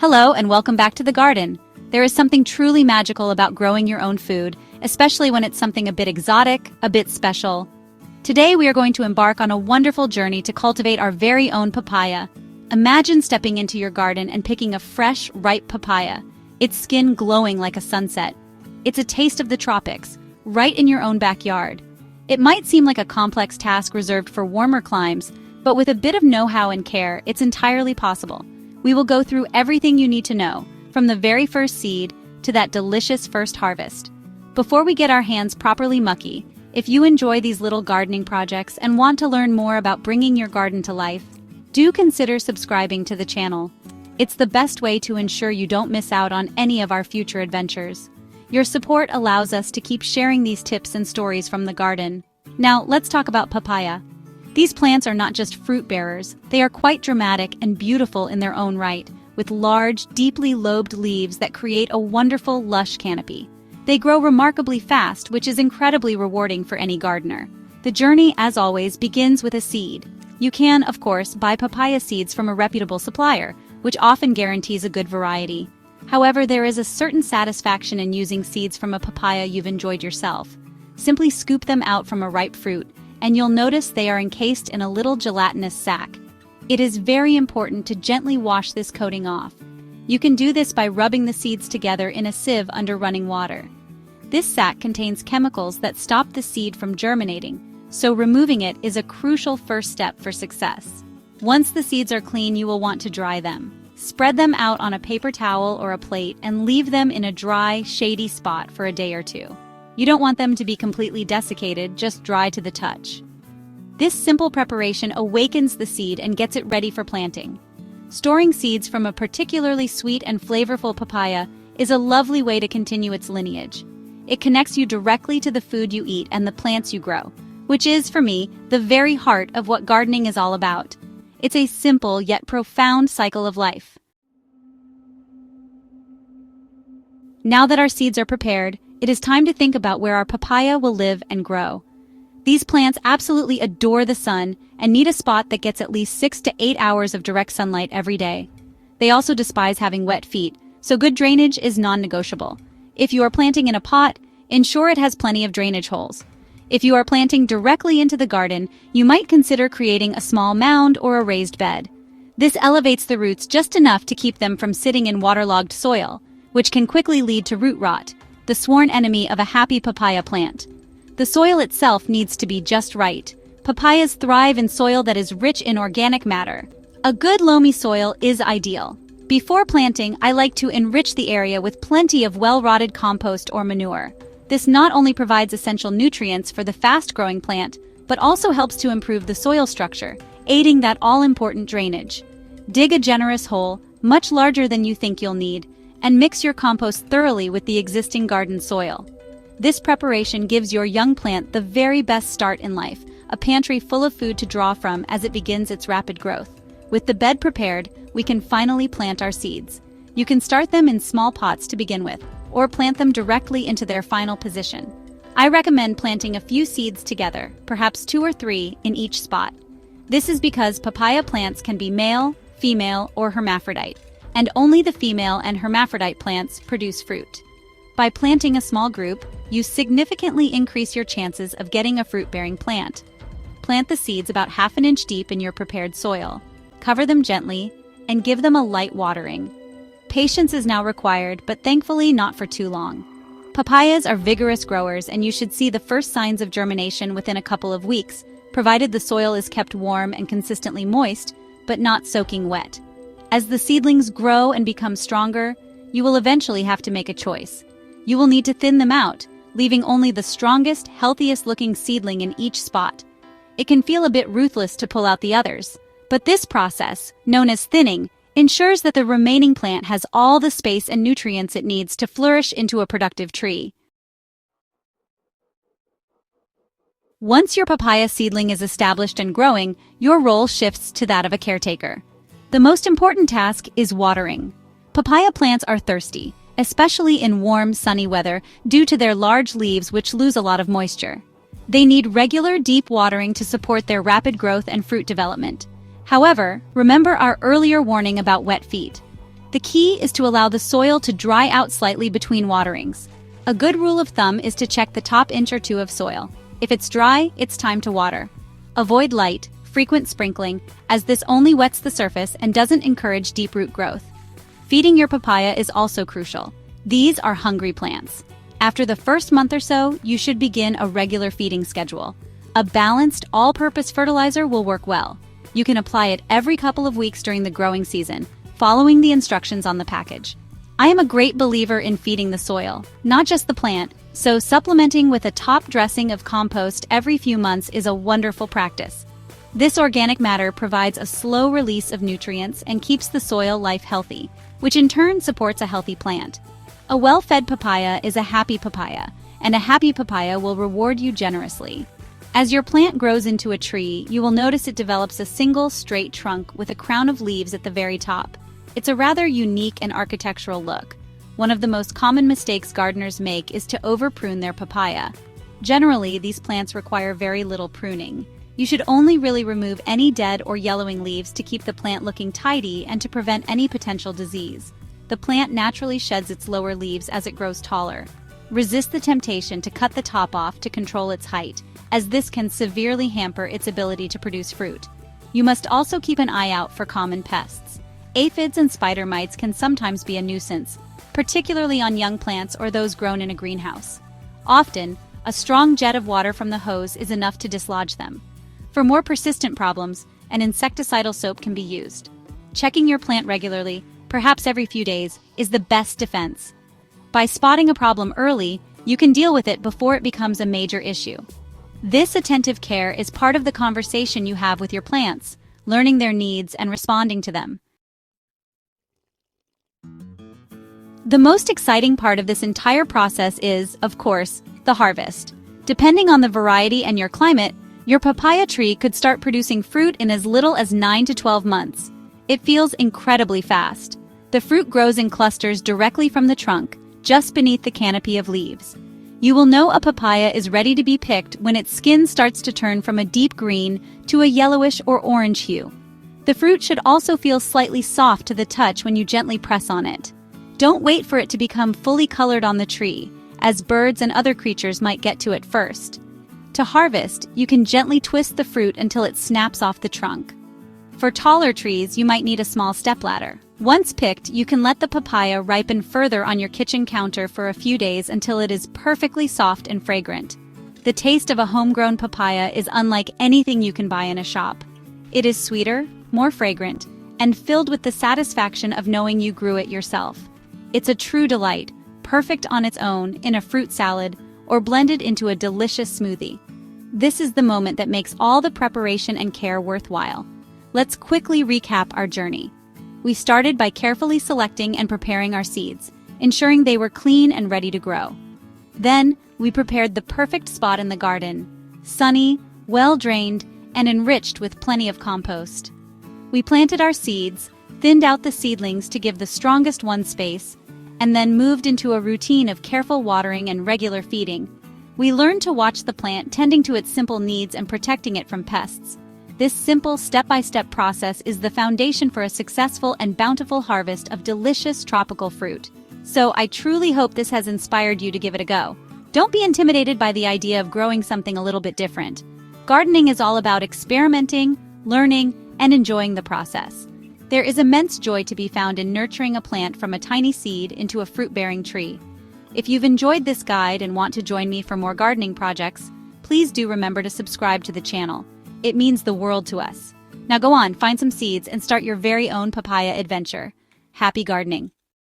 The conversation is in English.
Hello and welcome back to the garden. There is something truly magical about growing your own food, especially when it's something a bit exotic, a bit special. Today we are going to embark on a wonderful journey to cultivate our very own papaya. Imagine stepping into your garden and picking a fresh, ripe papaya, its skin glowing like a sunset. It's a taste of the tropics, right in your own backyard. It might seem like a complex task reserved for warmer climes, but with a bit of know-how and care, it's entirely possible. We will go through everything you need to know, from the very first seed to that delicious first harvest. Before we get our hands properly mucky, if you enjoy these little gardening projects and want to learn more about bringing your garden to life, do consider subscribing to the channel. It's the best way to ensure you don't miss out on any of our future adventures. Your support allows us to keep sharing these tips and stories from the garden. Now, let's talk about papaya. These plants are not just fruit bearers, they are quite dramatic and beautiful in their own right, with large, deeply lobed leaves that create a wonderful, lush canopy. They grow remarkably fast, which is incredibly rewarding for any gardener. The journey, as always, begins with a seed. You can, of course, buy papaya seeds from a reputable supplier, which often guarantees a good variety. However, there is a certain satisfaction in using seeds from a papaya you've enjoyed yourself. Simply scoop them out from a ripe fruit, and you'll notice they are encased in a little gelatinous sac. It is very important to gently wash this coating off. You can do this by rubbing the seeds together in a sieve under running water. This sac contains chemicals that stop the seed from germinating, so removing it is a crucial first step for success. Once the seeds are clean, you will want to dry them. Spread them out on a paper towel or a plate and leave them in a dry, shady spot for a day or two. You don't want them to be completely desiccated, just dry to the touch. This simple preparation awakens the seed and gets it ready for planting. Storing seeds from a particularly sweet and flavorful papaya is a lovely way to continue its lineage. It connects you directly to the food you eat and the plants you grow, which is, for me, the very heart of what gardening is all about. It's a simple yet profound cycle of life. Now that our seeds are prepared, it is time to think about where our papaya will live and grow. These plants absolutely adore the sun and need a spot that gets at least 6 to 8 hours of direct sunlight every day. They also despise having wet feet, so good drainage is non-negotiable. If you are planting in a pot, ensure it has plenty of drainage holes. If you are planting directly into the garden, you might consider creating a small mound or a raised bed. This elevates the roots just enough to keep them from sitting in waterlogged soil, which can quickly lead to root rot, the sworn enemy of a happy papaya plant. The soil itself needs to be just right. Papayas thrive in soil that is rich in organic matter. A good loamy soil is ideal. Before planting, I like to enrich the area with plenty of well-rotted compost or manure. This not only provides essential nutrients for the fast-growing plant, but also helps to improve the soil structure, aiding that all-important drainage. Dig a generous hole, much larger than you think you'll need, and mix your compost thoroughly with the existing garden soil. This preparation gives your young plant the very best start in life, a pantry full of food to draw from as it begins its rapid growth. With the bed prepared, we can finally plant our seeds. You can start them in small pots to begin with, or plant them directly into their final position. I recommend planting a few seeds together, perhaps 2 or 3 in each spot. This is because papaya plants can be male, female, or hermaphrodite, and only the female and hermaphrodite plants produce fruit. By planting a small group, you significantly increase your chances of getting a fruit-bearing plant. Plant the seeds about ½ inch deep in your prepared soil. Cover them gently, and give them a light watering. Patience is now required, but thankfully not for too long. Papayas are vigorous growers, and you should see the first signs of germination within a couple of weeks, provided the soil is kept warm and consistently moist, but not soaking wet. As the seedlings grow and become stronger, you will eventually have to make a choice. You will need to thin them out, leaving only the strongest, healthiest-looking seedling in each spot. It can feel a bit ruthless to pull out the others, but this process, known as thinning, ensures that the remaining plant has all the space and nutrients it needs to flourish into a productive tree. Once your papaya seedling is established and growing, your role shifts to that of a caretaker. The most important task is watering. Papaya plants are thirsty, especially in warm, sunny weather, due to their large leaves which lose a lot of moisture. They need regular, deep watering to support their rapid growth and fruit development. However, remember our earlier warning about wet feet. The key is to allow the soil to dry out slightly between waterings. A good rule of thumb is to check the top inch or two of soil. If it's dry, it's time to water. Avoid light, frequent sprinkling, as this only wets the surface and doesn't encourage deep root growth. Feeding your papaya is also crucial. These are hungry plants. After the first month or so, you should begin a regular feeding schedule. A balanced, all-purpose fertilizer will work well. You can apply it every couple of weeks during the growing season, following the instructions on the package. I am a great believer in feeding the soil, not just the plant, so supplementing with a top dressing of compost every few months is a wonderful practice. This organic matter provides a slow release of nutrients and keeps the soil life healthy, which in turn supports a healthy plant. A well-fed papaya is a happy papaya, and a happy papaya will reward you generously. As your plant grows into a tree, you will notice it develops a single, straight trunk with a crown of leaves at the very top. It's a rather unique and architectural look. One of the most common mistakes gardeners make is to over-prune their papaya. Generally, these plants require very little pruning. You should only really remove any dead or yellowing leaves to keep the plant looking tidy and to prevent any potential disease. The plant naturally sheds its lower leaves as it grows taller. Resist the temptation to cut the top off to control its height, as this can severely hamper its ability to produce fruit. You must also keep an eye out for common pests. Aphids and spider mites can sometimes be a nuisance, particularly on young plants or those grown in a greenhouse. Often, a strong jet of water from the hose is enough to dislodge them. For more persistent problems, an insecticidal soap can be used. Checking your plant regularly, perhaps every few days, is the best defense. By spotting a problem early, you can deal with it before it becomes a major issue. This attentive care is part of the conversation you have with your plants, learning their needs and responding to them. The most exciting part of this entire process is, of course, the harvest. Depending on the variety and your climate, your papaya tree could start producing fruit in as little as 9 to 12 months. It feels incredibly fast. The fruit grows in clusters directly from the trunk, just beneath the canopy of leaves. You will know a papaya is ready to be picked when its skin starts to turn from a deep green to a yellowish or orange hue. The fruit should also feel slightly soft to the touch when you gently press on it. Don't wait for it to become fully colored on the tree, as birds and other creatures might get to it first. To harvest, you can gently twist the fruit until it snaps off the trunk. For taller trees, you might need a small stepladder. Once picked, you can let the papaya ripen further on your kitchen counter for a few days until it is perfectly soft and fragrant. The taste of a homegrown papaya is unlike anything you can buy in a shop. It is sweeter, more fragrant, and filled with the satisfaction of knowing you grew it yourself. It's a true delight, perfect on its own, in a fruit salad, or blended into a delicious smoothie. This is the moment that makes all the preparation and care worthwhile. Let's quickly recap our journey. We started by carefully selecting and preparing our seeds, ensuring they were clean and ready to grow. Then, we prepared the perfect spot in the garden, sunny, well-drained, and enriched with plenty of compost. We planted our seeds, thinned out the seedlings to give the strongest ones space, and then moved into a routine of careful watering and regular feeding. We learned to watch the plant, tending to its simple needs and protecting it from pests. This simple step-by-step process is the foundation for a successful and bountiful harvest of delicious tropical fruit. So I truly hope this has inspired you to give it a go. Don't be intimidated by the idea of growing something a little bit different. Gardening is all about experimenting, learning, and enjoying the process. There is immense joy to be found in nurturing a plant from a tiny seed into a fruit-bearing tree. If you've enjoyed this guide and want to join me for more gardening projects, please do remember to subscribe to the channel. It means the world to us. Now go on, find some seeds and start your very own papaya adventure. Happy gardening!